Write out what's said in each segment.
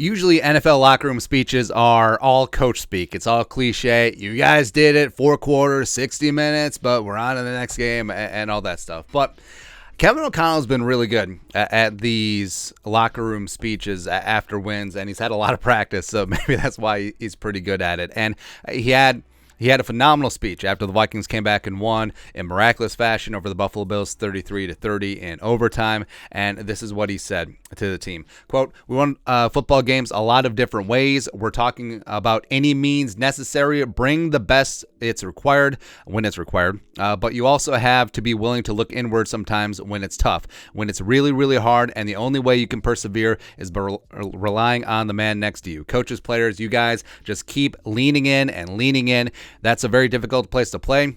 Usually NFL locker room speeches are all coach speak. It's all cliche. You guys did it, 4 quarters, 60 minutes, but we're on to the next game and all that stuff. But Kevin O'Connell's been really good at these locker room speeches after wins, and he's had a lot of practice, so maybe that's why he's pretty good at it. And he had a phenomenal speech after the Vikings came back and won in miraculous fashion over the Buffalo Bills 33-30 in overtime. And this is what he said to the team. Quote, "We won football games a lot of different ways. We're talking about any means necessary. Bring the best it's required when it's required. But you also have to be willing to look inward sometimes when it's tough, when it's really, really hard. And the only way you can persevere is by relying on the man next to you. Coaches, players, you guys just keep leaning in and leaning in. That's a very difficult place to play.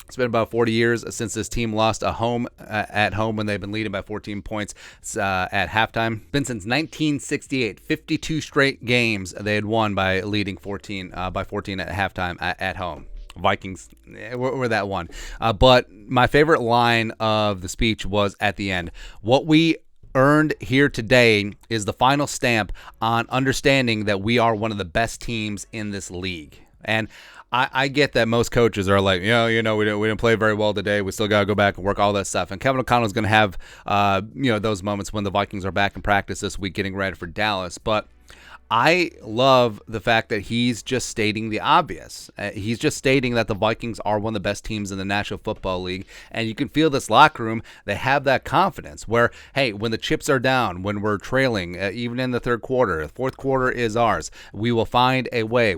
It's been about 40 years since this team lost at home when they've been leading by 14 points at halftime. Been since 1968, 52 straight games they had won by leading 14 at halftime at home. Vikings were that one. But my favorite line of the speech was at the end. What we earned here today is the final stamp on understanding that we are one of the best teams in this league. And I get that most coaches are like, we didn't play very well today. We still got to go back and work all that stuff. And Kevin O'Connell is going to have, those moments when the Vikings are back in practice this week getting ready for Dallas. But I love the fact that he's just stating the obvious. He's just stating that the Vikings are one of the best teams in the National Football League. And you can feel this locker room. They have that confidence where, hey, when the chips are down, when we're trailing, even in the third quarter, the fourth quarter is ours. We will find a way.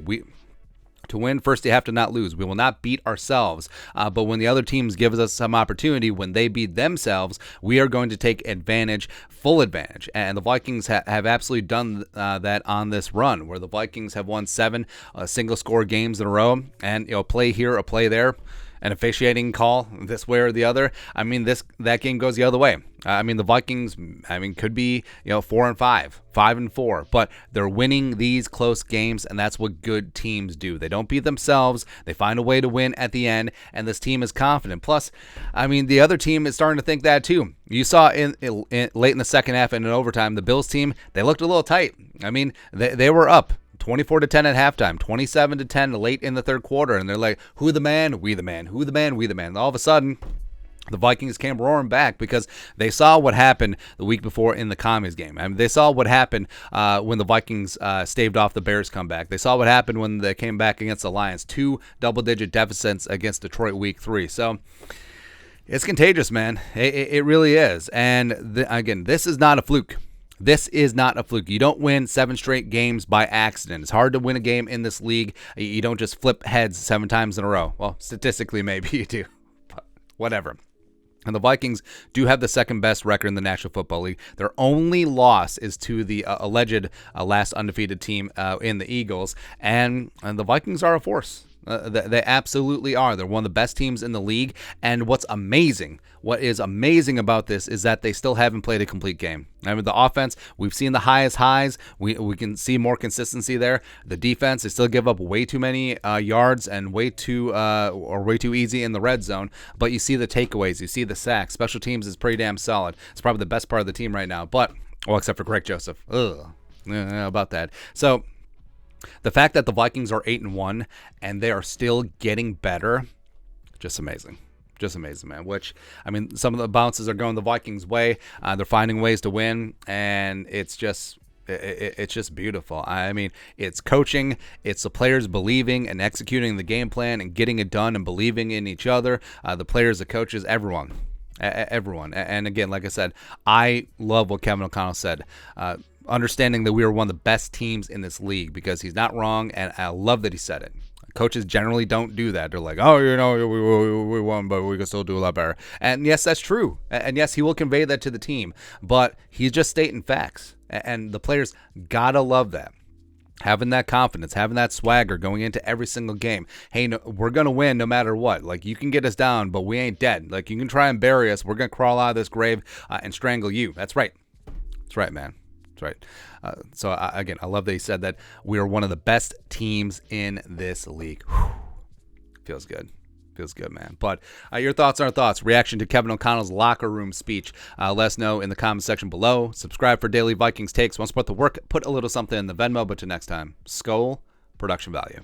To win, first you have to not lose. We will not beat ourselves. But when the other teams give us some opportunity, when they beat themselves, we are going to take advantage, full advantage. And the Vikings have absolutely done that on this run, where the Vikings have won 7 single-score games in a row. And play here, a play there, an officiating call this way or the other. I mean, that game goes the other way. The Vikings, could be 4-5, 5-4, but they're winning these close games, and that's what good teams do. They don't beat themselves. They find a way to win at the end, and this team is confident. Plus, the other team is starting to think that too. You saw in late in the second half and in overtime, the Bills team, they looked a little tight. They were up 24-10 at halftime, 27-10 late in the third quarter, and they're like, who the man? We the man. Who the man? We the man. And all of a sudden, the Vikings came roaring back because they saw what happened the week before in the Commies game. They saw what happened when the Vikings staved off the Bears comeback. They saw what happened when they came back against the Lions. 2 double-digit deficits against Detroit week 3. So it's contagious, man. It really is. And again, this is not a fluke. This is not a fluke. You don't win 7 straight games by accident. It's hard to win a game in this league. You don't just flip heads 7 times in a row. Well, statistically, maybe you do, but whatever. And the Vikings do have the second best record in the National Football League. Their only loss is to the alleged last undefeated team in the Eagles. And the Vikings are a force. They absolutely are. They're one of the best teams in the league. And what is amazing about this is that they still haven't played a complete game. The offense, we've seen the highest highs. We can see more consistency there. The defense, they still give up way too many yards and way too easy in the red zone. But you see the takeaways. You see the sacks. Special teams is pretty damn solid. It's probably the best part of the team right now. Except for Greg Joseph. About that. So the fact that the Vikings are 8-1 and they are still getting better, just amazing. Just amazing, man. Some of the bounces are going the Vikings' way. They're finding ways to win, and it's just beautiful. It's coaching. It's the players believing and executing the game plan and getting it done and believing in each other. The players, the coaches, everyone. And again, like I said, I love what Kevin O'Connell said. Understanding that we are one of the best teams in this league, because he's not wrong, and I love that he said it. Coaches generally don't do that. They're like, we won, but we can still do a lot better. And yes, that's true. And yes, he will convey that to the team, but he's just stating facts. And the players gotta love that. Having that confidence, having that swagger going into every single game. Hey, we're going to win no matter what. Like, you can get us down, but we ain't dead. Like, you can try and bury us. We're going to crawl out of this grave and strangle you. That's right. That's right, man. Right. Again, I love that he said that we are one of the best teams in this league. Whew. Feels good. Feels good, man. But your thoughts are thoughts. Reaction to Kevin O'Connell's locker room speech. Let us know in the comment section below. Subscribe for daily Vikings takes. Want to support the work? Put a little something in the Venmo. But till next time, Skol, production value.